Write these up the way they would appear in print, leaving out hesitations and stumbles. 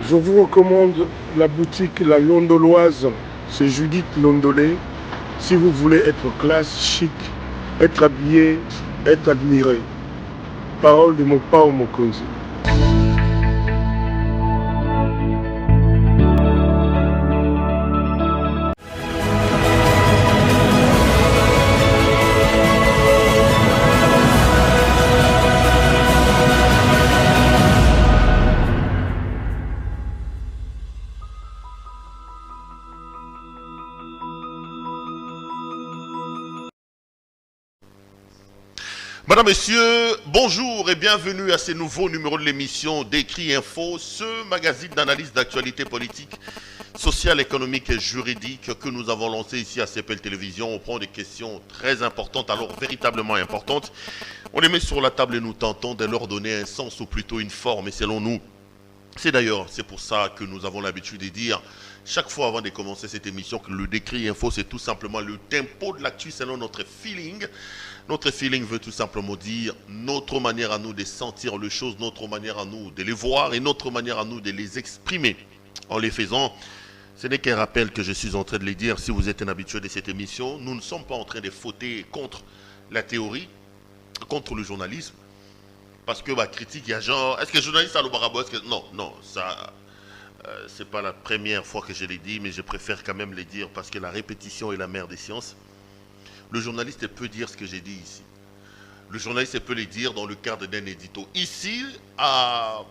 Je vous recommande la boutique La Londoloise. C'est Judith Londolé. Si vous voulez être classe, chic, être habillé, être admiré. Parole de mon Pao Mokonzi. Madame, Messieurs, bonjour et bienvenue à ce nouveau numéro de l'émission Décrit Info, ce magazine d'analyse d'actualité politique, sociale, économique et juridique que nous avons lancé ici à CPL Télévision. On prend des questions très importantes, alors véritablement importantes. On les met sur la table et nous tentons de leur donner un sens ou plutôt une forme. Et selon nous, c'est pour ça que nous avons l'habitude de dire chaque fois avant de commencer cette émission que le Décrit Info, c'est tout simplement le tempo de l'actu selon notre feeling. Notre feeling veut tout simplement dire notre manière à nous de sentir les choses, notre manière à nous de les voir et notre manière à nous de les exprimer. En les faisant, ce n'est qu'un rappel que je suis en train de les dire. Si vous êtes un habitué de cette émission, nous ne sommes pas en train de fauter contre la théorie, contre le journalisme. Parce que critique, il y a genre, est-ce que le journaliste a le barabo? Non, ça, c'est pas la première fois que je l'ai dit, mais je préfère quand même les dire parce que la répétition est la mère des sciences. Le journaliste peut dire ce que j'ai dit ici. Le journaliste peut le dire dans le cadre d'un édito. Ici, à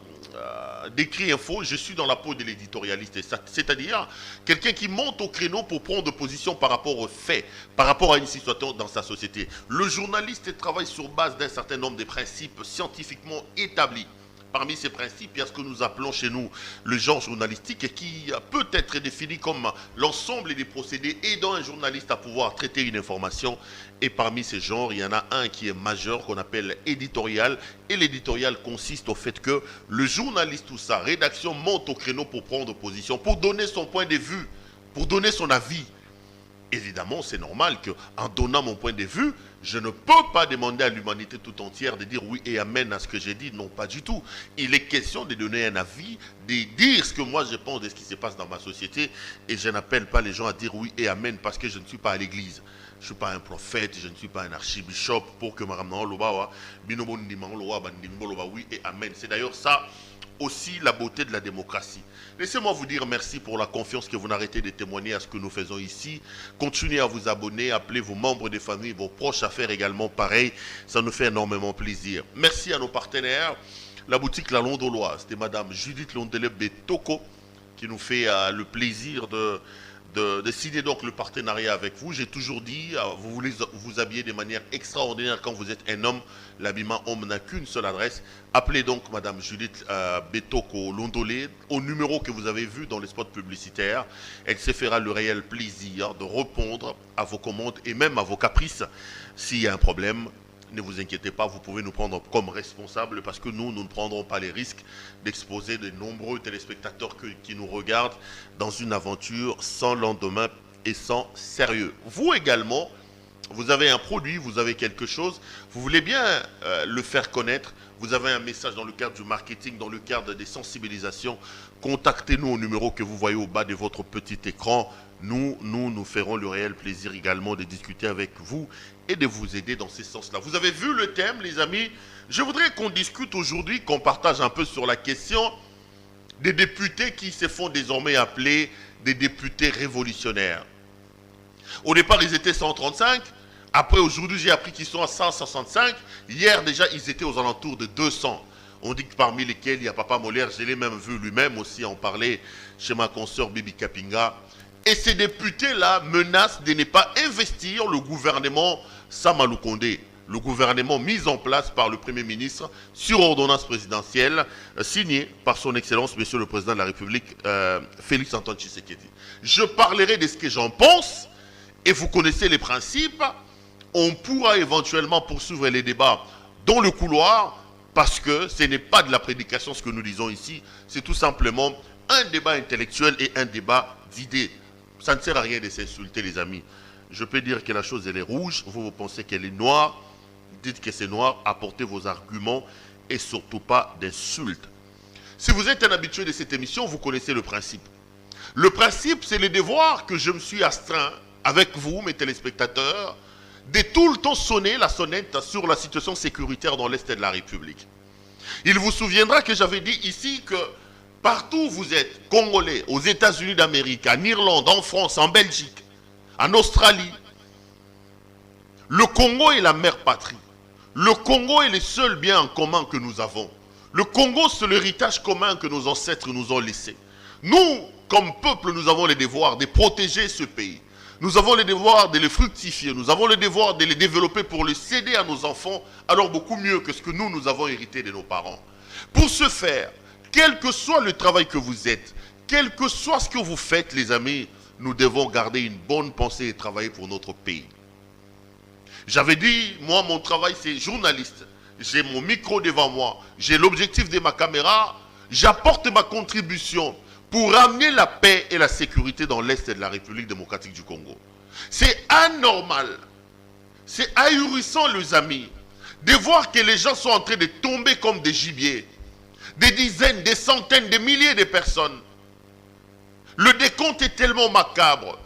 Décrit Info, je suis dans la peau de l'éditorialiste. C'est-à-dire quelqu'un qui monte au créneau pour prendre position par rapport aux faits, par rapport à une situation dans sa société. Le journaliste travaille sur base d'un certain nombre de principes scientifiquement établis. Parmi ces principes, il y a ce que nous appelons chez nous le genre journalistique et qui peut être défini comme l'ensemble des procédés aidant un journaliste à pouvoir traiter une information. Et parmi ces genres, il y en a un qui est majeur qu'on appelle éditorial. Et l'éditorial consiste au fait que le journaliste ou sa rédaction monte au créneau pour prendre position, pour donner son point de vue, pour donner son avis. Évidemment, c'est normal qu'en donnant mon point de vue, je ne peux pas demander à l'humanité tout entière de dire oui et amen à ce que j'ai dit. Non, pas du tout. Il est question de donner un avis, de dire ce que moi je pense de ce qui se passe dans ma société. Et je n'appelle pas les gens à dire oui et amen parce que je ne suis pas à l'église. Je ne suis pas un prophète, je ne suis pas un archibishop pour que ma oui et amen. C'est d'ailleurs ça aussi la beauté de la démocratie. Laissez-moi vous dire merci pour la confiance que vous n'arrêtez de témoigner à ce que nous faisons ici. Continuez à vous abonner, appelez vos membres de famille, vos proches à faire également pareil. Ça nous fait énormément plaisir. Merci à nos partenaires. La boutique La Londoloise, c'était Madame Judith Londolé Betoko qui nous fait le plaisir de signer donc le partenariat avec vous. J'ai toujours dit, vous voulez vous habiller de manière extraordinaire quand vous êtes un homme. L'habillement homme n'a qu'une seule adresse. Appelez donc Madame Judith Betoko Londolé au numéro que vous avez vu dans les spots publicitaires. Elle se fera le réel plaisir de répondre à vos commandes et même à vos caprices. S'il y a un problème, ne vous inquiétez pas, vous pouvez nous prendre comme responsables parce que nous ne prendrons pas les risques d'exposer de nombreux téléspectateurs qui nous regardent dans une aventure sans lendemain et sans sérieux. Vous également, vous avez un produit, vous avez quelque chose, vous voulez bien le faire connaître, vous avez un message dans le cadre du marketing, dans le cadre des sensibilisations, contactez-nous au numéro que vous voyez au bas de votre petit écran. Nous ferons le réel plaisir également de discuter avec vous et de vous aider dans ce sens-là. Vous avez vu le thème, les amis? Je voudrais qu'on discute aujourd'hui, qu'on partage un peu sur la question des députés qui se font désormais appeler des députés révolutionnaires. Au départ, ils étaient 135. Après, aujourd'hui, j'ai appris qu'ils sont à 165. Hier, déjà, ils étaient aux alentours de 200. On dit que parmi lesquels il y a Papa Molaire, je l'ai même vu lui-même aussi en parler chez ma consoeur Bibi Kapinga. Et ces députés-là menacent de ne pas investir le gouvernement Samalou Kondé, le gouvernement mis en place par le Premier ministre sur ordonnance présidentielle signée par son Excellence, Monsieur le Président de la République, Félix Antoine Tshisekedi. Je parlerai de ce que j'en pense et vous connaissez les principes. On pourra éventuellement poursuivre les débats dans le couloir parce que ce n'est pas de la prédication ce que nous disons ici, c'est tout simplement un débat intellectuel et un débat d'idées. Ça ne sert à rien de s'insulter, les amis. Je peux dire que la chose, elle est rouge. Vous pensez qu'elle est noire. Dites que c'est noir. Apportez vos arguments et surtout pas d'insultes. Si vous êtes un habitué de cette émission, vous connaissez le principe. Le principe, c'est le devoir que je me suis astreint avec vous, mes téléspectateurs, de tout le temps sonner la sonnette sur la situation sécuritaire dans l'Est de la République. Il vous souviendra que j'avais dit ici que partout où vous êtes, Congolais, aux États-Unis d'Amérique, en Irlande, en France, en Belgique, en Australie, le Congo est la mère patrie. Le Congo est le seul bien en commun que nous avons. Le Congo, c'est l'héritage commun que nos ancêtres nous ont laissé. Nous, comme peuple, nous avons le devoir de protéger ce pays. Nous avons le devoir de le fructifier. Nous avons le devoir de le développer pour le céder à nos enfants, alors beaucoup mieux que ce que nous avons hérité de nos parents. Pour ce faire, quel que soit le travail que vous êtes, quel que soit ce que vous faites, les amis, nous devons garder une bonne pensée et travailler pour notre pays. J'avais dit, moi, mon travail, c'est journaliste. J'ai mon micro devant moi. J'ai l'objectif de ma caméra. J'apporte ma contribution pour ramener la paix et la sécurité dans l'Est de la République démocratique du Congo. C'est anormal. C'est ahurissant, les amis, de voir que les gens sont en train de tomber comme des gibiers. Des dizaines, des centaines, des milliers de personnes. Le décompte est tellement macabre.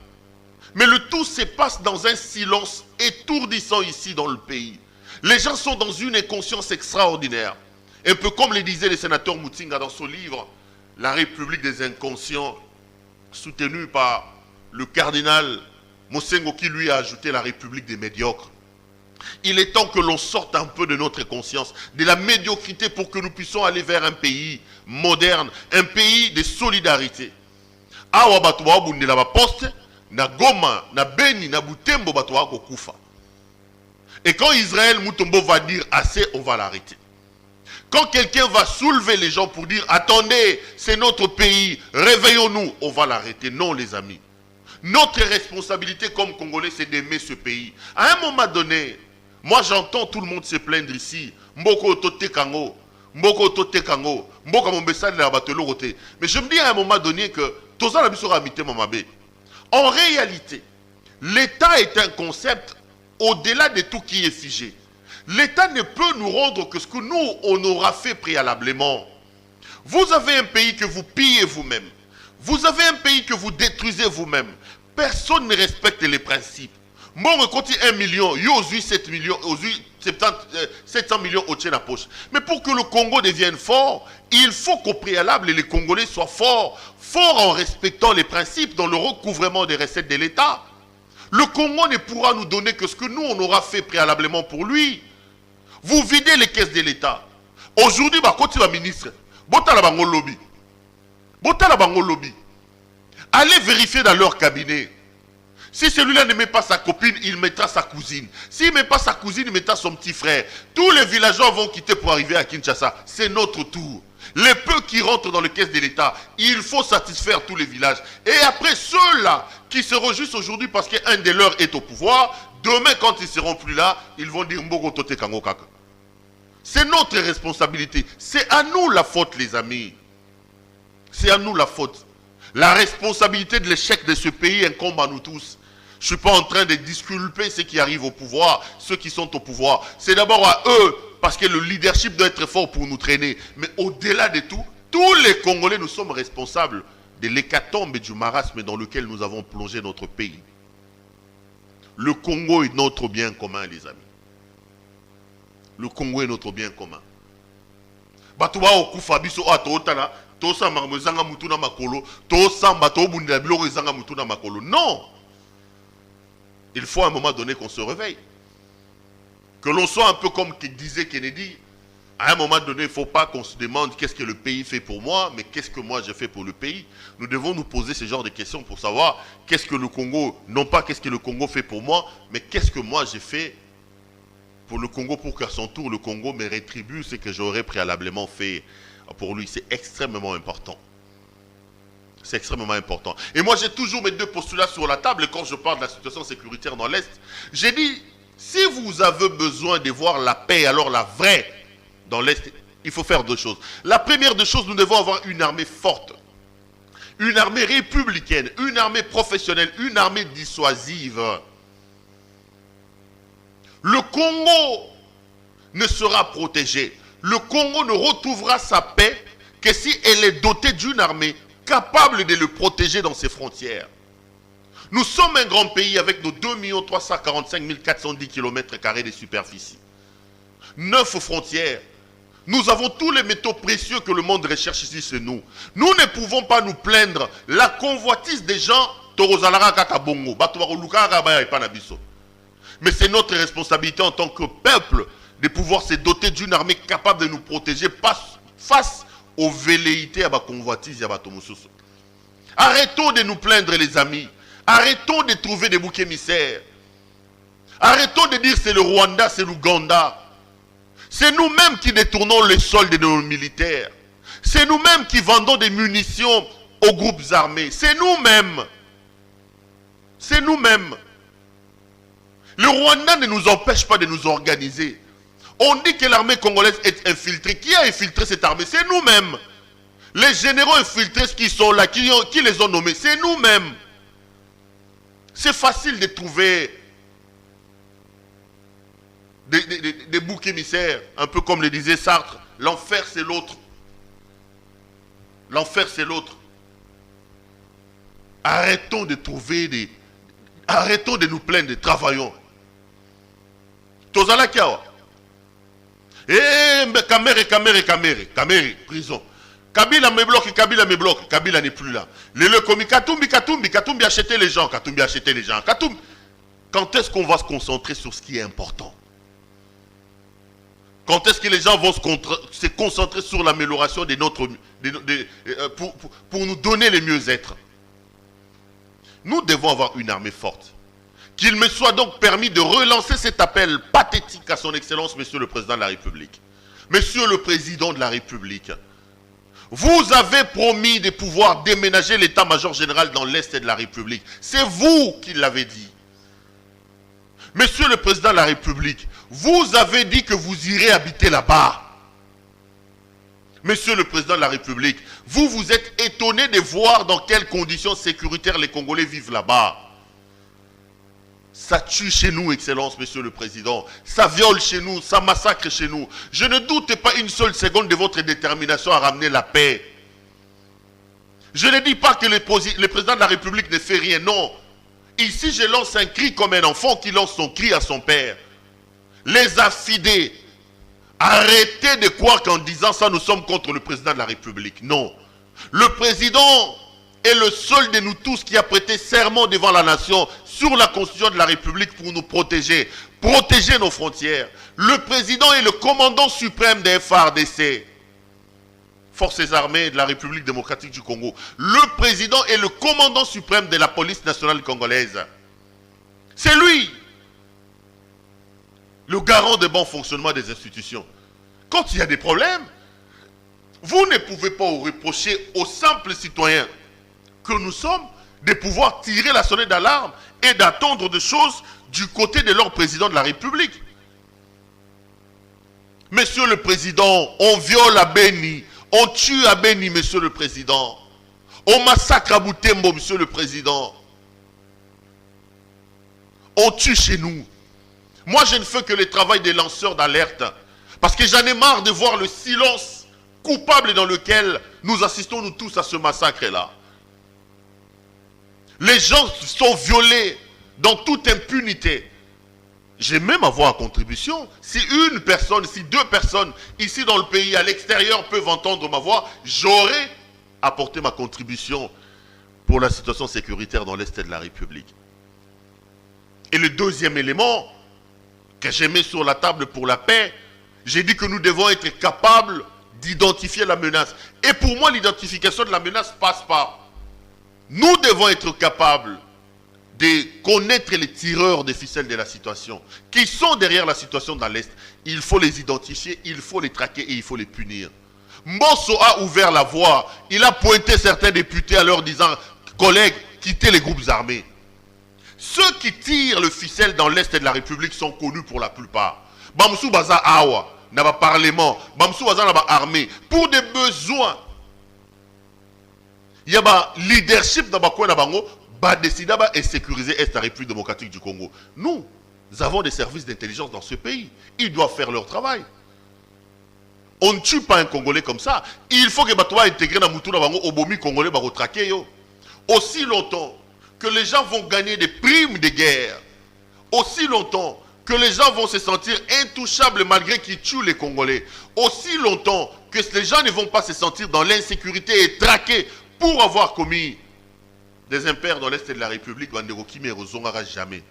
Mais le tout se passe dans un silence étourdissant ici dans le pays. Les gens sont dans une inconscience extraordinaire. Un peu comme le disait le sénateur Mutinga dans son livre « La République des inconscients », soutenu par le cardinal Mosengo qui lui a ajouté la République des médiocres. Il est temps que l'on sorte un peu de notre conscience, de la médiocrité pour que nous puissions aller vers un pays moderne, un pays de solidarité. Awa bato ba bundela ba poste na Goma, na Beni, na Butembo bato ba kokufa. Et quand Israël Mutombo va dire assez, on va l'arrêter. Quand quelqu'un va soulever les gens pour dire attendez, c'est notre pays, réveillons-nous, on va l'arrêter. Non, les amis. Notre responsabilité comme Congolais, c'est d'aimer ce pays. À un moment donné, moi j'entends tout le monde se plaindre ici. Mboko tote kango, mboko tote kango, mboka mombesa la batelo roté. Mais je me dis à un moment donné que tout ça la biso ramité mamabe. En réalité, l'État est un concept au-delà de tout qui est figé. L'État ne peut nous rendre que ce que nous, on aura fait préalablement. Vous avez un pays que vous pillez vous-même. Vous avez un pays que vous détruisez vous-même. Personne ne respecte les principes. Moi, on compte 1 million, yo aujourd'hui 7 millions, aujourd'hui 700 millions au tien à poche. Mais pour que le Congo devienne fort, il faut qu'au préalable, les Congolais soient forts. Forts en respectant les principes dans le recouvrement des recettes de l'État. Le Congo ne pourra nous donner que ce que nous, on aura fait préalablement pour lui. Vous videz les caisses de l'État. Aujourd'hui, quand tu vas ministre, botala bango lobby. Botala bango lobby. Allez vérifier dans leur cabinet. Si celui-là ne met pas sa copine, il mettra sa cousine. S'il ne met pas sa cousine, il mettra son petit frère. Tous les villageois vont quitter pour arriver à Kinshasa. C'est notre tour. Les peu qui rentrent dans les caisses de l'État, il faut satisfaire tous les villages. Et après, ceux-là qui seront juste aujourd'hui parce qu'un des leurs est au pouvoir, demain, quand ils ne seront plus là, ils vont dire Mbogo Tote Kango Kaka. C'est notre responsabilité. C'est à nous la faute, les amis. C'est à nous la faute. La responsabilité de l'échec de ce pays incombe à nous tous. Je ne suis pas en train de disculper ceux qui arrivent au pouvoir, ceux qui sont au pouvoir. C'est d'abord à eux, parce que le leadership doit être fort pour nous traîner. Mais au-delà de tout, tous les Congolais, nous sommes responsables de l'hécatombe et du marasme dans lequel nous avons plongé notre pays. Le Congo est notre bien commun, les amis. Le Congo est notre bien commun. Batuwa okufa biso atotana tosa marmezanga mutuna makolo tosa mbato bundela biloko ezanga mutuna makolo. Non. Il faut à un moment donné qu'on se réveille. Que l'on soit un peu comme disait Kennedy. À un moment donné, il ne faut pas qu'on se demande qu'est-ce que le pays fait pour moi, mais qu'est-ce que moi je fais pour le pays. Nous devons nous poser ce genre de questions pour savoir qu'est-ce que le Congo, non pas qu'est-ce que le Congo fait pour moi, mais qu'est-ce que moi j'ai fait pour le Congo pour qu'à son tour, le Congo me rétribue ce que j'aurais préalablement fait pour lui. C'est extrêmement important. C'est extrêmement important. Et moi, j'ai toujours mes deux postulats sur la table. Et quand je parle de la situation sécuritaire dans l'Est, j'ai dit, si vous avez besoin de voir la paix, alors la vraie, dans l'Est, il faut faire deux choses. La première des choses, nous devons avoir une armée forte. Une armée républicaine, une armée professionnelle, une armée dissuasive. Le Congo ne sera protégé. Le Congo ne retrouvera sa paix que si elle est dotée d'une armée capable de le protéger dans ses frontières. Nous sommes un grand pays avec nos 2 345 410 km² de superficie. 9 frontières. Nous avons tous les métaux précieux que le monde recherche ici chez nous. Nous ne pouvons pas nous plaindre. La convoitise des gens, mais c'est notre responsabilité en tant que peuple de pouvoir se doter d'une armée capable de nous protéger face aux velléités à la convoitise. Arrêtons de nous plaindre, les amis. Arrêtons de trouver des boucs émissaires. Arrêtons de dire c'est le Rwanda, c'est l'Ouganda. C'est nous-mêmes qui détournons le solde de nos militaires. C'est nous-mêmes qui vendons des munitions aux groupes armés. C'est nous-mêmes. C'est nous-mêmes. Le Rwanda ne nous empêche pas de nous organiser. On dit que l'armée congolaise est infiltrée. Qui a infiltré cette armée? C'est nous-mêmes. Les généraux infiltrés qui sont là, qui les ont nommés, c'est nous-mêmes. C'est facile de trouver des boucs émissaires, un peu comme le disait Sartre. L'enfer c'est l'autre. L'enfer c'est l'autre. Arrêtons de trouver arrêtons de nous plaindre, travaillons. Tozala Kiawa. Kamere, prison. Kabila me bloque, Kabila n'est plus là. Le commis Katumbi achetait les gens, Quand est-ce qu'on va se concentrer sur ce qui est important? Quand est-ce que les gens vont se concentrer sur l'amélioration de notre... pour nous donner le mieux-être? Nous devons avoir une armée forte. Qu'il me soit donc permis de relancer cet appel pathétique à son Excellence, Monsieur le Président de la République. Monsieur le Président de la République, vous avez promis de pouvoir déménager l'état-major général dans l'Est de la République. C'est vous qui l'avez dit. Monsieur le Président de la République, vous avez dit que vous irez habiter là-bas. Monsieur le Président de la République, vous êtes étonné de voir dans quelles conditions sécuritaires les Congolais vivent là-bas. Ça tue chez nous, Excellence, Monsieur le Président. Ça viole chez nous, ça massacre chez nous. Je ne doute pas une seule seconde de votre détermination à ramener la paix. Je ne dis pas que le Président de la République ne fait rien, non. Ici, je lance un cri comme un enfant qui lance son cri à son père. Les affidés, arrêtez de croire qu'en disant ça, nous sommes contre le Président de la République. Non. Le Président est le seul de nous tous qui a prêté serment devant la nation sur la Constitution de la République pour nous protéger nos frontières. Le Président est le commandant suprême des FARDC, Forces armées de la République démocratique du Congo. Le Président est le commandant suprême de la police nationale congolaise. C'est lui, le garant de bon fonctionnement des institutions. Quand il y a des problèmes, vous ne pouvez pas reprocher aux simples citoyens que nous sommes de pouvoir tirer la sonnette d'alarme et d'attendre des choses du côté de leur président de la République. Monsieur le Président, on viole à Beni, on tue à Beni, Monsieur le Président. On massacre à Butembo, Monsieur le Président. On tue chez nous. Moi, je ne fais que le travail des lanceurs d'alerte. Parce que j'en ai marre de voir le silence coupable dans lequel nous assistons, nous tous, à ce massacre-là. Les gens sont violés dans toute impunité. J'ai même à voir en contribution. Si une personne, si 2 personnes ici dans le pays, à l'extérieur, peuvent entendre ma voix, j'aurai apporté ma contribution pour la situation sécuritaire dans l'Est de la République. Et le deuxième élément que j'ai mis sur la table pour la paix, j'ai dit que nous devons être capables d'identifier la menace. Et pour moi, l'identification de la menace passe par... Nous devons être capables de connaître les tireurs des ficelles de la situation, qui sont derrière la situation dans l'Est. Il faut les identifier, il faut les traquer et il faut les punir. Mbosso a ouvert la voie. Il a pointé certains députés en leur disant, collègues, quittez les groupes armés. Ceux qui tirent le ficelle dans l'Est de la République sont connus pour la plupart. Bamsou Baza Awa, n'a pas parlement, Bamsou Baza n'a pas armée. Pour des besoins, il y a un leadership dans le Bango, décider et sécuriser l'Est de la République démocratique du Congo. Nous avons des services d'intelligence dans ce pays. Ils doivent faire leur travail. On ne tue pas un Congolais comme ça. Il faut que Batoua intégrer dans Moutouna Bango Obomi Congolais Baro traquer yo. Aussi longtemps que les gens vont gagner des primes de guerre, aussi longtemps que les gens vont se sentir intouchables malgré qu'ils tuent les Congolais, aussi longtemps que les gens ne vont pas se sentir dans l'insécurité et traqués pour avoir commis des impairs dans l'Est de la République, Banderoki ne rezongara jamais.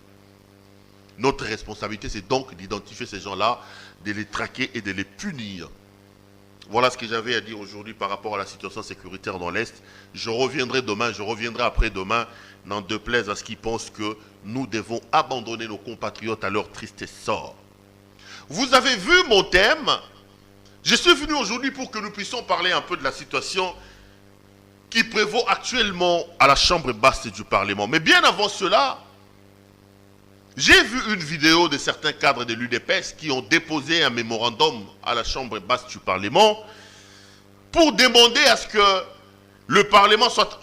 Notre responsabilité, c'est donc d'identifier ces gens-là, de les traquer et de les punir. Voilà ce que j'avais à dire aujourd'hui par rapport à la situation sécuritaire dans l'Est. Je reviendrai demain, je reviendrai après-demain, n'en déplaise à ce qui pensent que nous devons abandonner nos compatriotes à leur triste sort. Vous avez vu mon thème. Je suis venu aujourd'hui pour que nous puissions parler un peu de la situation qui prévaut actuellement à la chambre basse du Parlement. Mais bien avant cela, j'ai vu une vidéo de certains cadres de l'UDPS qui ont déposé un mémorandum à la chambre basse du Parlement pour demander à ce que le Parlement soit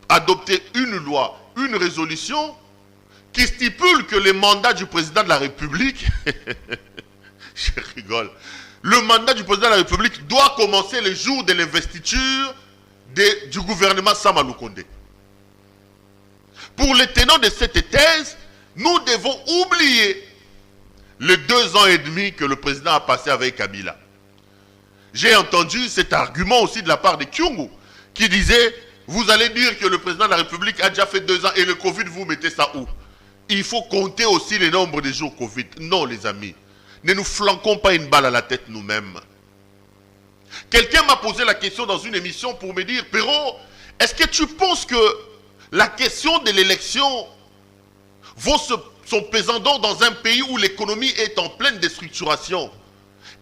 adopté une loi, une résolution qui stipule que les mandats du président de la République, je rigole, le mandat du président de la République doit commencer le jour de l'investiture du gouvernement Sama Lukonde. Pour les tenants de cette thèse, nous devons oublier les 2 ans et demi que le président a passé avec Kabila. J'ai entendu cet argument aussi de la part de Kyungu, qui disait, vous allez dire que le président de la République a déjà fait 2 ans et le Covid, vous mettez ça où? Il faut compter aussi le nombre de jours Covid. Non, les amis, ne nous flanquons pas une balle à la tête nous-mêmes. Quelqu'un m'a posé la question dans une émission pour me dire, Perrault, est-ce que tu penses que la question de l'élection vaut son pesant dans un pays où l'économie est en pleine déstructuration?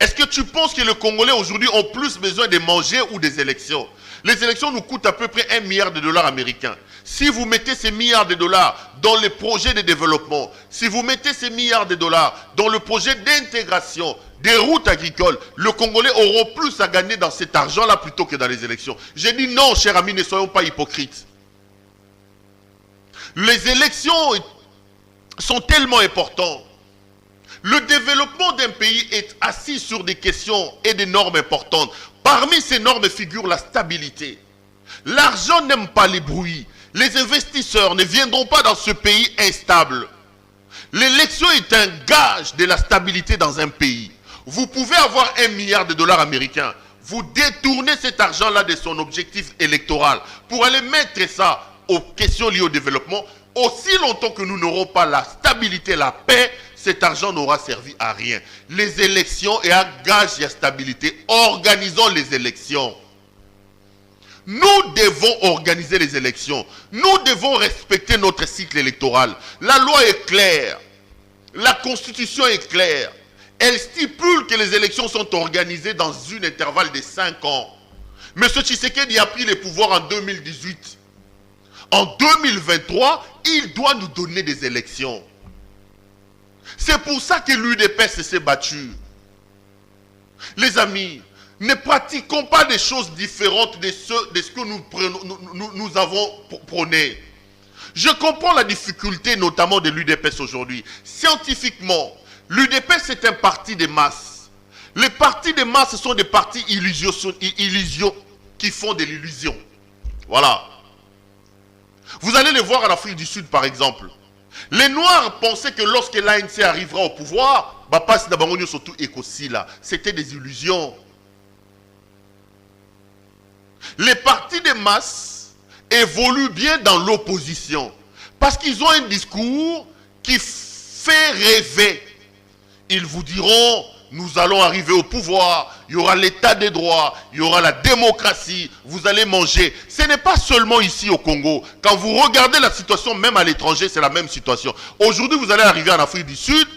Est-ce que tu penses que les Congolais aujourd'hui ont plus besoin de manger ou des élections? Les élections nous coûtent à peu près $1 milliard américains. Si vous mettez ces milliards de dollars dans les projets de développement, si vous mettez ces milliards de dollars dans le projet d'intégration des routes agricoles, les Congolais auront plus à gagner dans cet argent-là plutôt que dans les élections. J'ai dit non, chers amis, ne soyons pas hypocrites. Les élections sont tellement importants. Le développement d'un pays est assis sur des questions et des normes importantes. Parmi ces normes figure la stabilité. L'argent n'aime pas les bruits. Les investisseurs ne viendront pas dans ce pays instable. L'élection est un gage de la stabilité dans un pays. Vous pouvez avoir $1 milliard américains. Vous détournez cet argent-là de son objectif électoral pour aller mettre ça aux questions liées au développement. Aussi longtemps que nous n'aurons pas la stabilité, la paix, cet argent n'aura servi à rien. Les élections et un gage de stabilité. Organisons les élections. Nous devons organiser les élections. Nous devons respecter notre cycle électoral. La loi est claire. La constitution est claire. Elle stipule que les élections sont organisées dans un intervalle de 5 ans. M. Tshisekedi a pris le pouvoir en 2018. En 2023, il doit nous donner des élections. C'est pour ça que l'UDPS s'est battu. Les amis, ne pratiquons pas des choses différentes de ce que nous avons prôné. Je comprends la difficulté notamment de l'UDPS aujourd'hui. Scientifiquement, l'UDPS est un parti de masse. Les partis de masse sont des partis illusions qui font de l'illusion. Voilà. Vous allez les voir en Afrique du Sud par exemple. Les Noirs pensaient que lorsque l'ANC arrivera au pouvoir, c'était des illusions. Les partis de masse évoluent bien dans l'opposition parce qu'ils ont un discours qui fait rêver. Ils vous diront, nous allons arriver au pouvoir, il y aura l'état des droits, il y aura la démocratie, vous allez manger. Ce n'est pas seulement ici au Congo. Quand vous regardez la situation, même à l'étranger, c'est la même situation. Aujourd'hui, vous allez arriver en Afrique du Sud,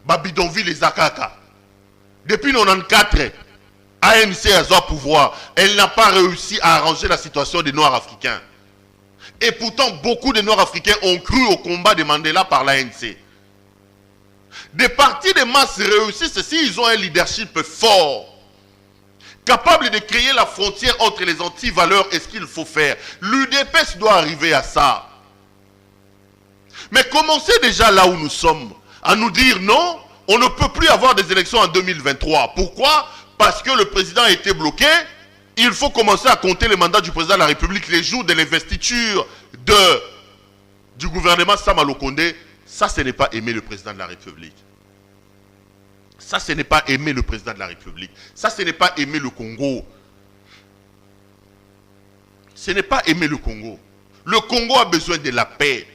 Babidonville et Zakaka. Depuis 1994, ANC a au pouvoir. Elle n'a pas réussi à arranger la situation des Noirs africains. Et pourtant, beaucoup de Noirs africains ont cru au combat de Mandela par l'ANC. Des partis de masse réussissent s'ils ont un leadership fort, capable de créer la frontière entre les anti-valeurs et ce qu'il faut faire. L'UDPS doit arriver à ça. Mais commencez déjà là où nous sommes, à nous dire non, On ne peut plus avoir des élections en 2023. Pourquoi? Parce que le président a été bloqué. Il faut commencer à compter les mandats du président de la République les jours de l'investiture du gouvernement Sama Lukonde. Ça, ce n'est pas aimer le président de la République. Ça, ce n'est pas aimer le président de la République. Ça, ce n'est pas aimer le Congo. Ce n'est pas aimer le Congo. Le Congo a besoin de la paix.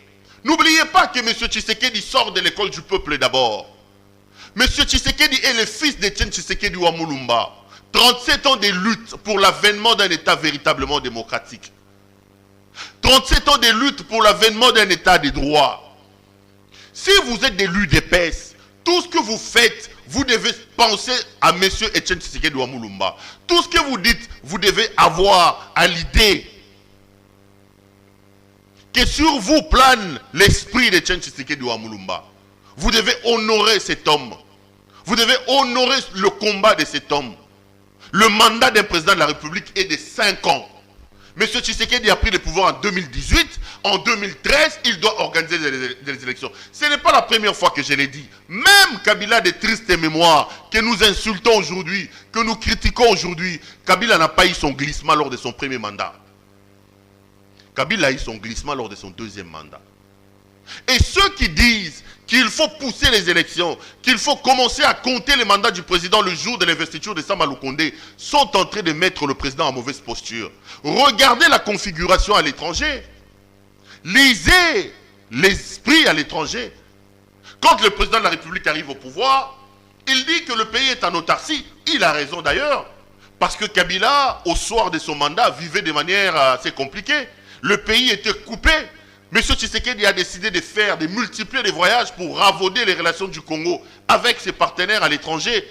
N'oubliez pas que M. Tshisekedi sort de l'école du peuple d'abord. M. Tshisekedi est le fils d'Etienne Tshisekedi Wamulumba. 37 ans de lutte pour l'avènement d'un État véritablement démocratique. 37 ans de lutte pour l'avènement d'un État de droit. Si vous êtes des l'UDPS, tout ce que vous faites, vous devez penser à M. Etienne Tshisekedi Wamulumba. Tout ce que vous dites, vous devez avoir à l'idée que sur vous plane l'esprit d'Etienne Tshisekedi Wamulumba. Vous devez honorer cet homme. Vous devez honorer le combat de cet homme. Le mandat d'un président de la République est de 5 ans. M. Tshisekedi a pris le pouvoir en 2018. En 2013, il doit organiser des élections. Ce n'est pas la première fois que je l'ai dit. Même Kabila de triste mémoire, que nous insultons aujourd'hui, que nous critiquons aujourd'hui, Kabila n'a pas eu son glissement lors de son premier mandat. Kabila a eu son glissement lors de son deuxième mandat. Et ceux qui disent qu'il faut pousser les élections, qu'il faut commencer à compter les mandats du président le jour de l'investiture de Sama Lukonde, sont en train de mettre le président en mauvaise posture. Regardez la configuration à l'étranger. Lisez l'esprit à l'étranger. Quand le président de la République arrive au pouvoir, il dit que le pays est en autarcie. Il a raison d'ailleurs. Parce que Kabila, au soir de son mandat, vivait de manière assez compliquée. Le pays était coupé. M. Tshisekedi a décidé de multiplier les voyages pour ravauder les relations du Congo avec ses partenaires à l'étranger.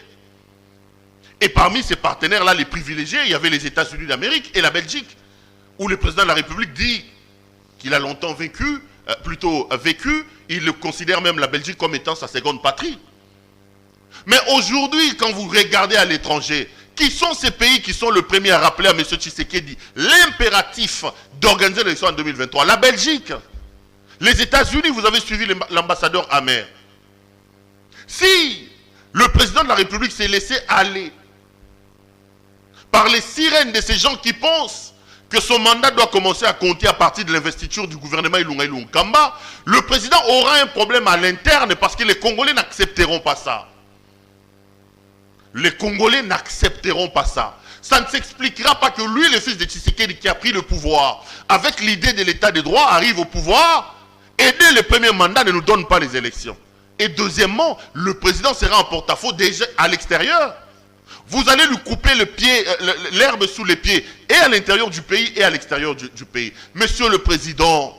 Et parmi ces partenaires-là, les privilégiés, il y avait les États-Unis d'Amérique et la Belgique, où le président de la République dit qu'il a longtemps vécu, il considère même la Belgique comme étant sa seconde patrie. Mais aujourd'hui, quand vous regardez à l'étranger, qui sont ces pays qui sont le premier à rappeler à M. Tshisekedi l'impératif d'organiser l'élection en 2023? La Belgique. Les États-Unis, vous avez suivi l'ambassadeur Amer. Si le président de la République s'est laissé aller par les sirènes de ces gens qui pensent que son mandat doit commencer à compter à partir de l'investiture du gouvernement Ilunga Kamba, le président aura un problème à l'interne parce que les Congolais n'accepteront pas ça. Les Congolais n'accepteront pas ça. Ça ne s'expliquera pas que lui, le fils de Tshisekedi qui a pris le pouvoir, avec l'idée de l'état de droit, arrive au pouvoir, et dès le premier mandat ne nous donne pas les élections. Et deuxièmement, le président sera en porte-à-faux déjà à l'extérieur. Vous allez lui couper le pied, l'herbe sous les pieds, et à l'intérieur du pays et à l'extérieur du pays. Monsieur le Président,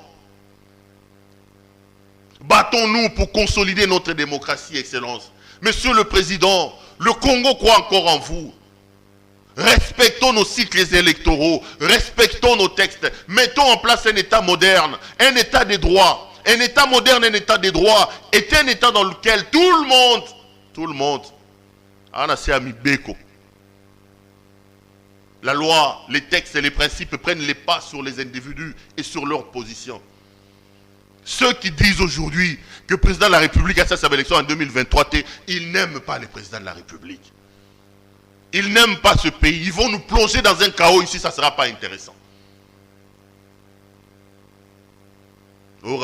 battons-nous pour consolider notre démocratie, Excellence. Monsieur le Président, le Congo croit encore en vous. Respectons nos cycles électoraux, respectons nos textes, mettons en place un État moderne, un État des droits. Un État moderne, un État des droits est un État dans lequel tout le monde, la loi, les textes et les principes prennent les pas sur les individus et sur leur position. Ceux qui disent aujourd'hui que le président de la République a sa élection en 2023, ils n'aiment pas le président de la République. Ils n'aiment pas ce pays. Ils vont nous plonger dans un chaos ici, ça ne sera pas intéressant. Oh,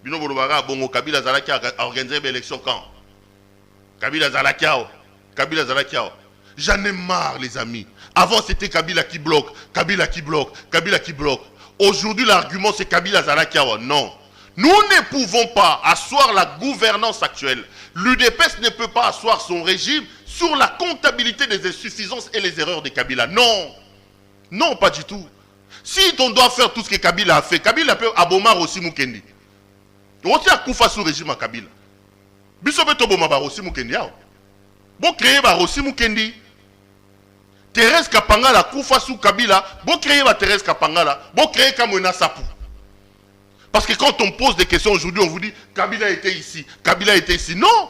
Bino Bolobara, Bongo, Kabila Zalaki a organisé une élection quand? Kabila Zalakiao. J'en ai marre, les amis. Avant, c'était Kabila qui bloque. Aujourd'hui, l'argument, c'est Kabila Zalakiao. Non. Nous ne pouvons pas asseoir la gouvernance actuelle. L'UDPS ne peut pas asseoir son régime sur la comptabilité des insuffisances et les erreurs de Kabila. Non. Non, pas du tout. Si on doit faire tout ce que Kabila a fait, Kabila peut abomar aussi Mukendi. On a koufa sous régime à Kabila. Bisobe toboma ba aussi Mukendi. Bon créer ba aussi Mukendi. Thérèse Kapangala koufa sous Kabila. Bon créer ba Thérèse Kapangala. Bon créer Kamwena Sapou. Parce que quand on pose des questions aujourd'hui, on vous dit Kabila était ici, Kabila était ici. Non.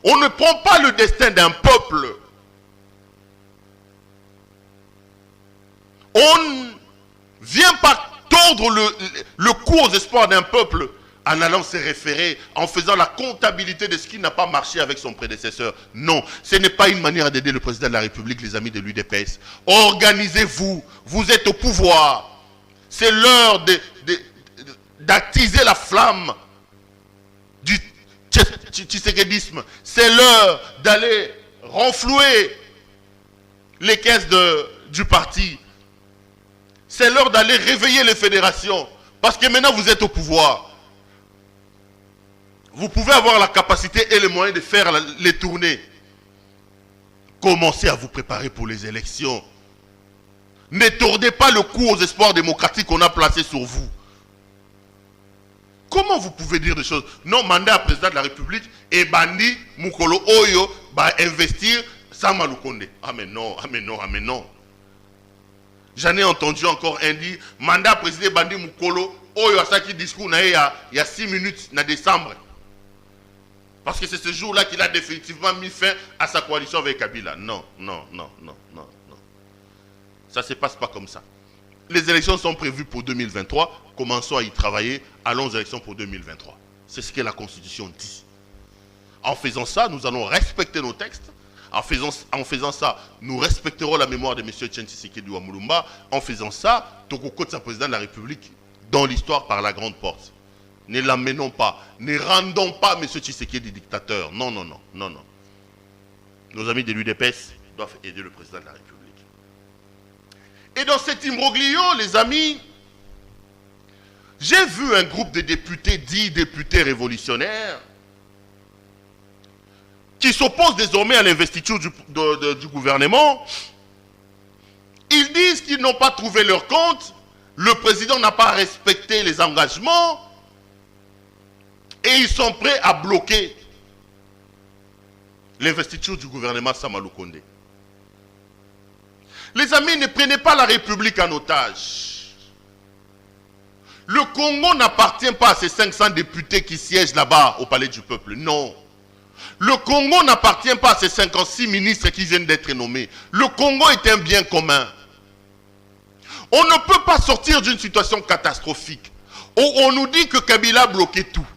On ne prend pas le destin d'un peuple. On ne vient pas tordre le cou aux espoirs d'un peuple en allant se référer, en faisant la comptabilité de ce qui n'a pas marché avec son prédécesseur. Non, ce n'est pas une manière d'aider le président de la République, les amis de l'UDPS. Organisez-vous, vous êtes au pouvoir. C'est l'heure d'attiser la flamme du tshisekedi-isme. C'est l'heure d'aller renflouer les caisses du parti. C'est l'heure d'aller réveiller les fédérations. Parce que maintenant vous êtes au pouvoir. Vous pouvez avoir la capacité et les moyens de faire les tournées. Commencez à vous préparer pour les élections. Ne tordez pas le cou aux espoirs démocratiques qu'on a placés sur vous. Comment vous pouvez dire des choses? Non, mandat à président de la République et Bandi, Mukolo Oyo, va investir sans Malukonde. Ah mais non, ah mais non, ah mais non. J'en ai entendu encore un dire, mandat à président Bandi Mukolo Oyo, ça qui discours il y a 6 minutes, en décembre. Parce que c'est ce jour-là qu'il a définitivement mis fin à sa coalition avec Kabila. Non, non, non, non, non, non. Ça ne se passe pas comme ça. Les élections sont prévues pour 2023. Commençons à y travailler. Allons aux élections pour 2023. C'est ce que la Constitution dit. En faisant ça, nous allons respecter nos textes. En faisant ça, nous respecterons la mémoire de M. Tshisekedi Wamulumba. En faisant ça, Tokoko de sa président de la République dans l'histoire par la grande porte. Ne l'amenons pas. Ne rendons pas M. Tshisekedi dictateur. Non, non, non, non, non. Nos amis de l'UDPS doivent aider le président de la République. Et dans cet imbroglio, les amis, j'ai vu un groupe de députés, dits députés révolutionnaires, qui s'opposent désormais à l'investiture du gouvernement. Ils disent qu'ils n'ont pas trouvé leur compte, le président n'a pas respecté les engagements, et ils sont prêts à bloquer l'investiture du gouvernement Sama Lukonde. Les amis, ne prenez pas la République en otage. Le Congo n'appartient pas à ces 500 députés qui siègent là-bas au Palais du Peuple. Non. Le Congo n'appartient pas à ces 56 ministres qui viennent d'être nommés. Le Congo est un bien commun. On ne peut pas sortir d'une situation catastrophique où on nous dit que Kabila a bloqué tout.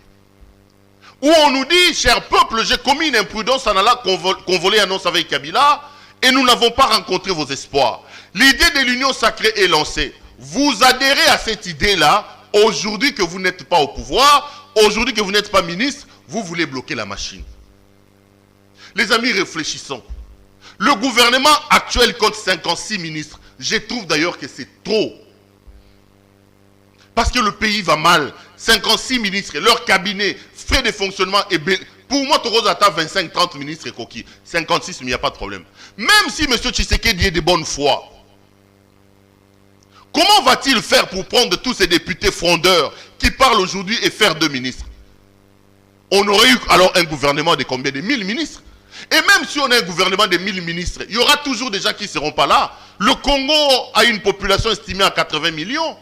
Où on nous dit, cher peuple, j'ai commis une imprudence en allant convoler annonce avec Kabila et nous n'avons pas rencontré vos espoirs. L'idée de l'union sacrée est lancée. Vous adhérez à cette idée-là, aujourd'hui que vous n'êtes pas au pouvoir, aujourd'hui que vous n'êtes pas ministre, vous voulez bloquer la machine. Les amis, réfléchissons. Le gouvernement actuel compte 56 ministres. Je trouve d'ailleurs que c'est trop. Parce que le pays va mal. 56 ministres, leur cabinet, frais de fonctionnement et pour moi, Toro Zata, 25-30 ministres et coquilles. 56, mais il n'y a pas de problème. Même si M. Tshisekedi est de bonne foi, comment va-t-il faire pour prendre tous ces députés frondeurs qui parlent aujourd'hui et faire 2 ministres? On aurait eu alors un gouvernement de combien? De 1000 ministres. Et même si on a un gouvernement de 1000 ministres, il y aura toujours des gens qui ne seront pas là. Le Congo a une population estimée à 80 millions.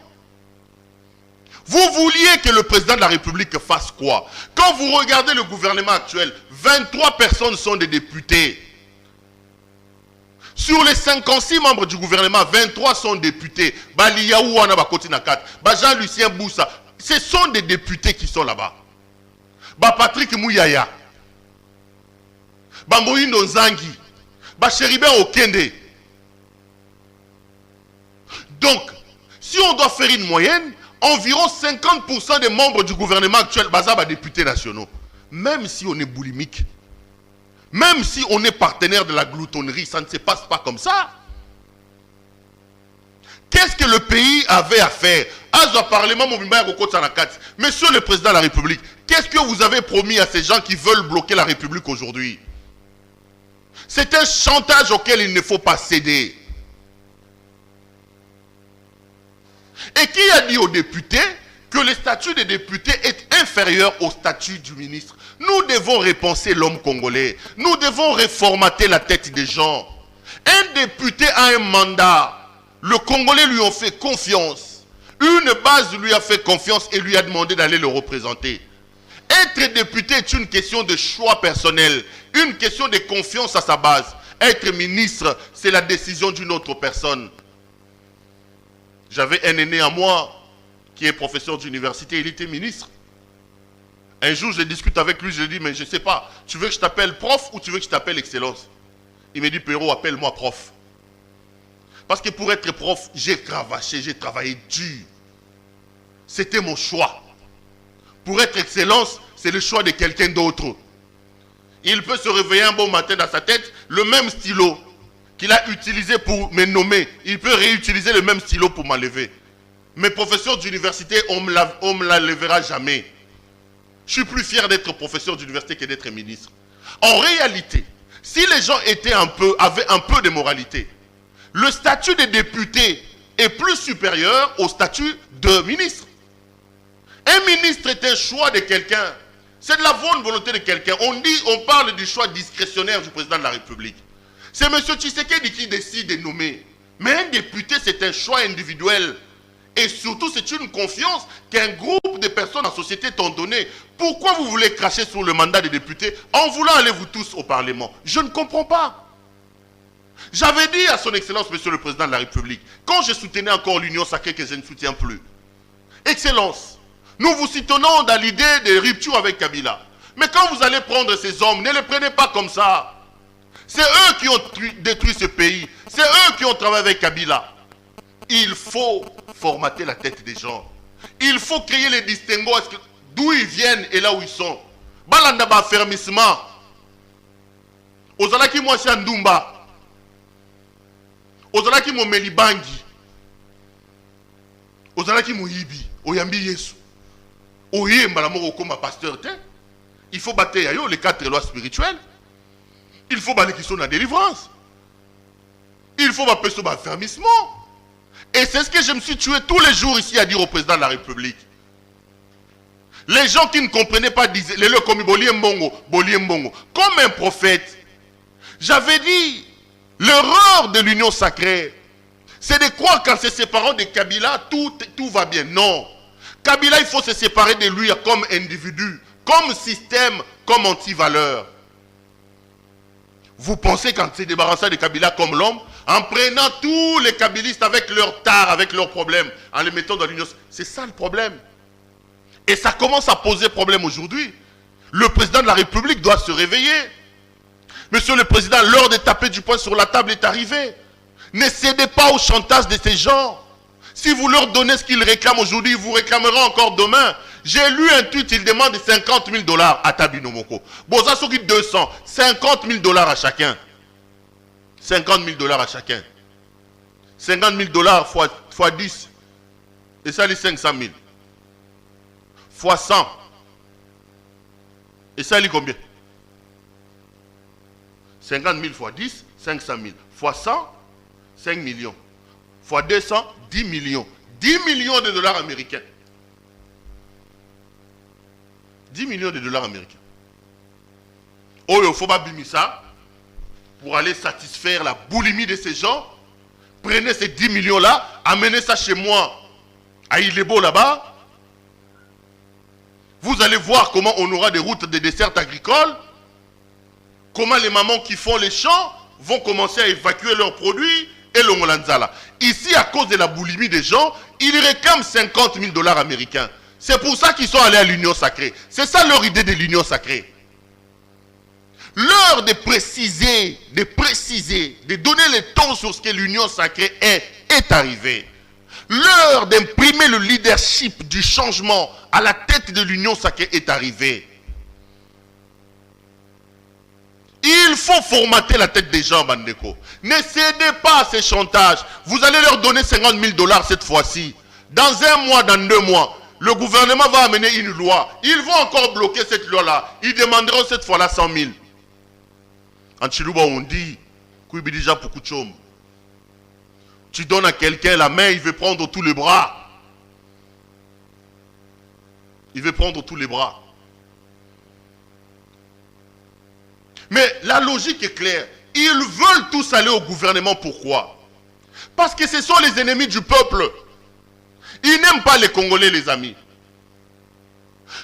Vous vouliez que le président de la République fasse quoi? Quand vous regardez le gouvernement actuel, 23 personnes sont des députés. Sur les 56 membres du gouvernement, 23 sont députés. Baliyaou Wanabakoti Nakat, Jean-Lucien Boussa, ce sont des députés qui sont là-bas. Patrick Mouyaya, Moïno Nzangi, Chéribin Okende. Donc, si on doit faire une moyenne, environ 50% des membres du gouvernement actuel sont députés nationaux. Même si on est boulimique, même si on est partenaire de la gloutonnerie, ça ne se passe pas comme ça. Qu'est-ce que le pays avait à faire? Monsieur le président de la République, qu'est-ce que vous avez promis à ces gens qui veulent bloquer la République aujourd'hui? C'est un chantage auquel il ne faut pas céder. Et qui a dit aux députés que le statut des députés est inférieur au statut du ministre? Nous devons repenser l'homme congolais. Nous devons reformater la tête des gens. Un député a un mandat. Le Congolais lui ont fait confiance. Une base lui a fait confiance et lui a demandé d'aller le représenter. Être député est une question de choix personnel, une question de confiance à sa base. Être ministre, c'est la décision d'une autre personne. J'avais un aîné à moi qui est professeur d'université, il était ministre. Un jour, je discute avec lui, je lui dis, mais je ne sais pas, tu veux que je t'appelle prof ou tu veux que je t'appelle excellence? Il me dit, Perrault, appelle-moi prof. Parce que pour être prof, j'ai cravaché, j'ai travaillé dur. C'était mon choix. Pour être excellence, c'est le choix de quelqu'un d'autre. Il peut se réveiller un bon matin dans sa tête, le même stylo qu'il a utilisé pour me nommer, il peut réutiliser le même stylo pour m'enlever. Mes professeurs d'université, on me la lèvera jamais. Je suis plus fier d'être professeur d'université que d'être ministre. En réalité, si les gens avaient un peu de moralité, le statut de député est plus supérieur au statut de ministre. Un ministre est un choix de quelqu'un. C'est de la bonne volonté de quelqu'un. On parle du choix discrétionnaire du président de la République. C'est M. Tshisekedi qui décide de nommer. Mais un député, c'est un choix individuel. Et surtout, c'est une confiance qu'un groupe de personnes en société t'ont donné. Pourquoi vous voulez cracher sur le mandat des députés en voulant aller vous tous au Parlement? Je ne comprends pas. J'avais dit à son Excellence, Monsieur le Président de la République, quand je soutenais encore l'Union sacrée que je ne soutiens plus. Excellence, nous vous soutenons dans l'idée de rupture avec Kabila. Mais quand vous allez prendre ces hommes, ne les prenez pas comme ça. C'est eux qui ont détruit ce pays. C'est eux qui ont travaillé avec Kabila. Il faut formater la tête des gens. Il faut créer les distinguos d'où ils viennent et là où ils sont. Balanda ba fermissement. Ozalaki mo Ndumba. Ozalaki mo Melibangi. Ozalaki mo Yibi. Oyambi Yesu. Oyemba la moko comme pasteur te. Il faut battre les 4 lois spirituelles. Il faut battre qui sont dans la délivrance. Il faut battre sur le fermissement. Et c'est ce que je me suis tué tous les jours ici à dire au président de la République. Les gens qui ne comprenaient pas disaient, comme un prophète. J'avais dit, l'erreur de l'union sacrée, c'est de croire qu'en se séparant de Kabila, tout va bien. Non. Kabila, il faut se séparer de lui comme individu, comme système, comme anti-valeur. Vous pensez qu'en se débarrassant de Kabila comme l'homme, en prenant tous les kabilistes avec leurs tares, avec leurs problèmes, en les mettant dans l'union, c'est ça le problème. Et ça commence à poser problème aujourd'hui. Le président de la République doit se réveiller. Monsieur le Président, l'heure de taper du poing sur la table est arrivée. Ne cédez pas au chantage de ces gens. Si vous leur donnez ce qu'ils réclament aujourd'hui, ils vous réclameront encore demain. J'ai lu un tweet, il demande 50 000 $ à Tabino Moko. Bon, ça c'est 200. 50 000 $ à chacun. 50 000 $ à chacun. 50 000 $ fois 10. Et ça, les 500 000. Fois 100. Et ça, les combien? 50 000 fois 10, 500 000. Fois 100, 5 millions. Fois 200, 10 millions. 10 millions de dollars américains. 10 millions de dollars américains. Oh, il faut pas bimer ça pour aller satisfaire la boulimie de ces gens. Prenez ces 10 millions-là, amenez ça chez moi, à Ilebo là-bas. Vous allez voir comment on aura des routes de dessert agricoles. Comment les mamans qui font les champs vont commencer à évacuer leurs produits et le Molanzala. Ici, à cause de la boulimie des gens, ils réclament 50 000 $ américains. C'est pour ça qu'ils sont allés à l'union sacrée. C'est ça leur idée de l'union sacrée. L'heure de préciser, de donner le ton sur ce que l'union sacrée est arrivée. L'heure d'imprimer le leadership du changement à la tête de l'union sacrée est arrivée. Il faut formater la tête des gens, Bandeko. Ne cédez pas à ces chantages. Vous allez leur donner 50 000 $ cette fois-ci. Dans 1 mois, dans 2 mois, le gouvernement va amener une loi. Ils vont encore bloquer cette loi-là. Ils demanderont cette fois-là 100 000. En Chiluba, on dit, déjà beaucoup de choses. Tu donnes à quelqu'un la main, il veut prendre tous les bras. Il veut prendre tous les bras. Mais la logique est claire. Ils veulent tous aller au gouvernement. Pourquoi? Parce que ce sont les ennemis du peuple. Ils n'aiment pas les Congolais, les amis.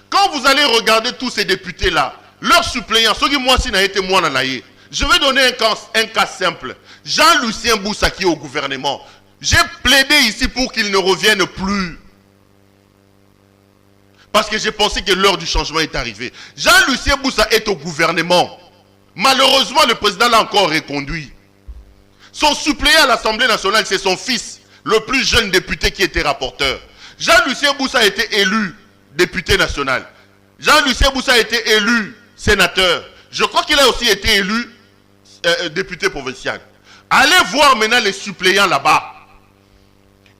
Quand vous allez regarder tous ces députés-là, leurs suppléants, ceux qui moi si n'a été moi n'anaïe, je vais donner un cas simple. Jean-Lucien Boussa qui est au gouvernement. J'ai plaidé ici pour qu'il ne revienne plus. Parce que j'ai pensé que l'heure du changement est arrivée. Jean-Lucien Boussa est au gouvernement. Malheureusement, le président l'a encore reconduit. Son suppléant à l'Assemblée nationale, c'est son fils, le plus jeune député qui était rapporteur. Jean-Lucien Boussa a été élu député national. Jean-Lucien Boussa a été élu sénateur. Je crois qu'il a aussi été élu député provincial. Allez voir maintenant les suppléants là-bas.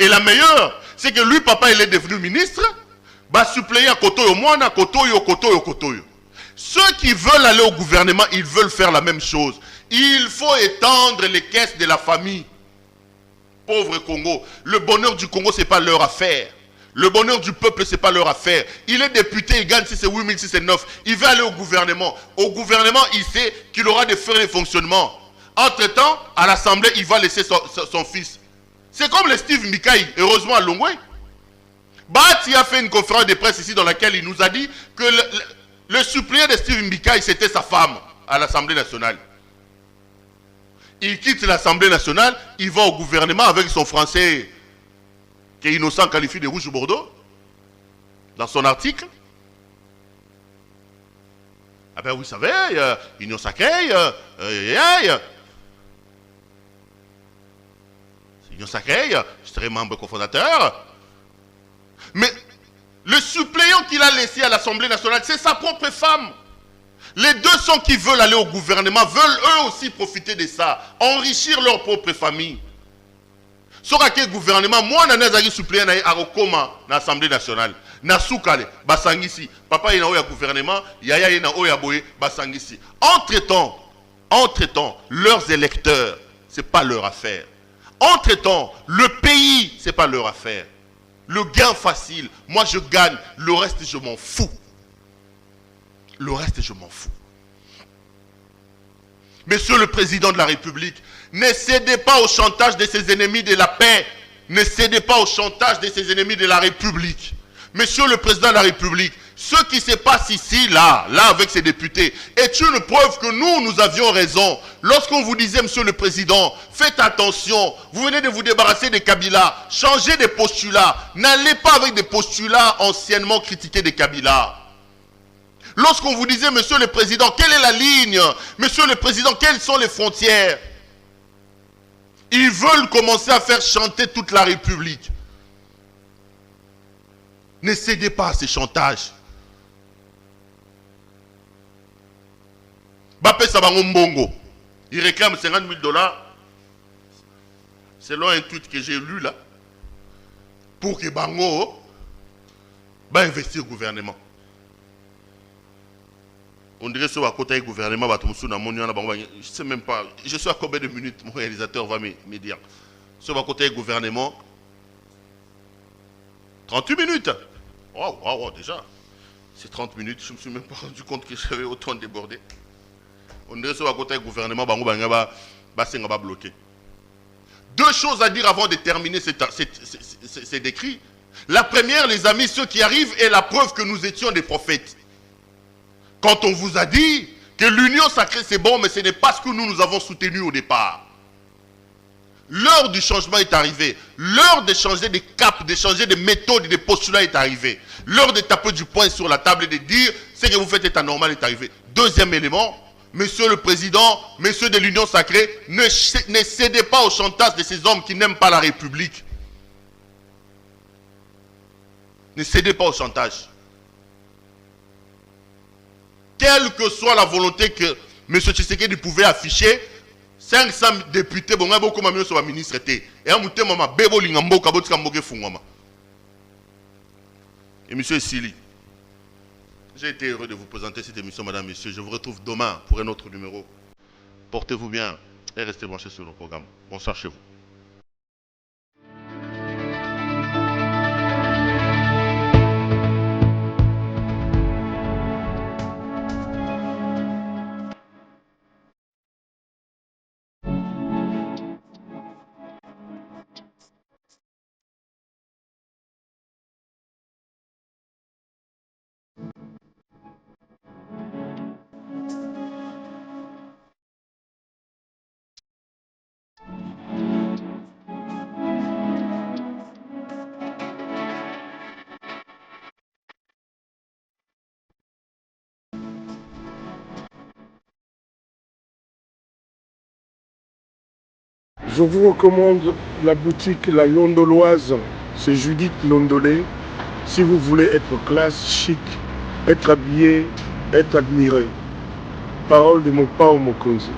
Et la meilleure, c'est que lui, papa, il est devenu ministre. Bah, suppléant Kotoyo, moi, Kotoyo, Kotoyo, Kotoyo. Ceux qui veulent aller au gouvernement, ils veulent faire la même chose. Il faut étendre les caisses de la famille. Pauvre Congo. Le bonheur du Congo, ce n'est pas leur affaire. Le bonheur du peuple, ce n'est pas leur affaire. Il est député, il gagne si c'est 8 000, si c'est 9. Il va aller au gouvernement. Au gouvernement, il sait qu'il aura des frais de fonctionnement. Entre-temps, à l'Assemblée, il va laisser son fils. C'est comme le Steve Mikaï, heureusement à Longwe. Bati a fait une conférence de presse ici dans laquelle il nous a dit que le suppléant de Steve Mikaï, c'était sa femme à l'Assemblée nationale. Il quitte l'Assemblée nationale, il va au gouvernement avec son français qui est innocent qualifié de rouge Bordeaux, dans son article. Ah ben vous savez, Union Sacrée, Union Sacrée, je serai membre cofondateur. Mais le suppléant qu'il a laissé à l'Assemblée nationale, c'est sa propre femme. Les 200 qui veulent aller au gouvernement veulent eux aussi profiter de ça, enrichir leur propre famille. Sora ke gouvernement, moi je suppléant à Rokoma dans l'Assemblée nationale. Nasukale, Basangisi, papa est dans le gouvernement, Yaya est dans le boye, Basangisi. Entre-temps, leurs électeurs, ce n'est pas leur affaire. Entre-temps, le pays, ce n'est pas leur affaire. Le gain facile, moi je gagne, le reste je m'en fous. Le reste je m'en fous. Monsieur le Président de la République, ne cédez pas au chantage de ses ennemis de la paix. Ne cédez pas au chantage de ses ennemis de la République. Monsieur le Président de la République, ce qui se passe ici, là avec ces députés, est une preuve que nous avions raison. Lorsqu'on vous disait, Monsieur le Président, faites attention, vous venez de vous débarrasser des Kabila, changez des postulats, n'allez pas avec des postulats anciennement critiqués des Kabila. Lorsqu'on vous disait, Monsieur le Président, quelle est la ligne? Monsieur le Président, quelles sont les frontières? Ils veulent commencer à faire chanter toute la République. Ne cédez pas à ces chantages. Bapé Sabango Mbongo, il réclame 50 000 $, selon un tweet que j'ai lu là, pour que Bango va investir au gouvernement. On dirait que à côté du gouvernement, je ne sais même pas, je suis à combien de minutes, mon réalisateur va me dire. Sur à côté du gouvernement, 38 minutes. Oh, déjà. C'est 30 minutes, je ne me suis même pas rendu compte que j'avais autant débordé. On dirait que à côté du gouvernement, je va bloquer. Deux choses à dire avant de terminer ces décrits. La première, les amis, ceux qui arrivent, est la preuve que nous étions des prophètes. Quand on vous a dit que l'union sacrée c'est bon, mais ce n'est pas ce que nous avons soutenu au départ. L'heure du changement est arrivée. L'heure de changer des caps, de changer des méthodes et des postulats est arrivée. L'heure de taper du poing sur la table et de dire ce que vous faites est anormal est arrivé. Deuxième élément, Monsieur le Président, Messieurs de l'Union sacrée, ne cédez pas au chantage de ces hommes qui n'aiment pas la République. Ne cédez pas au chantage. Quelle que soit la volonté que M. Tshisekedi pouvait afficher, 500 députés, bon, beaucoup de ministres ministre et M. Sili, j'ai été heureux de vous présenter cette émission, madame, messieurs. Je vous retrouve demain pour un autre numéro. Portez-vous bien et restez branchés sur le programme. Bonsoir chez vous. Je vous recommande la boutique La Londoloise. C'est Judith Londolé. Si vous voulez être classe, chic, être habillé, être admiré. Parole de mon Pao Mokonzi.